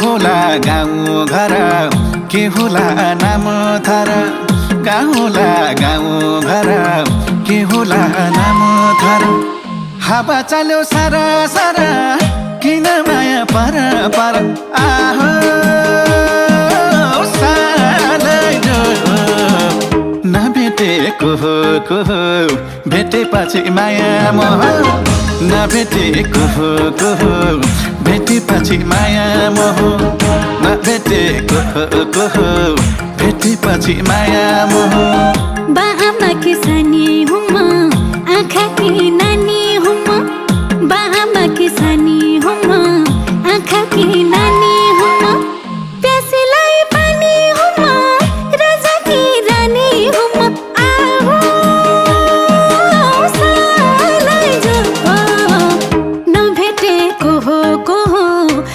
होला गाउँ घर के होला नाम थर होला गाउँ घर के होला नाम थर हावा चल्यो सारा सारा किन माया पर पर आहो सालैरो नभेटेको को भेटेपछि माया मोह नभेटेको को भेटेपछि माया मोह नभेटेको को भेटेपछि माया मोह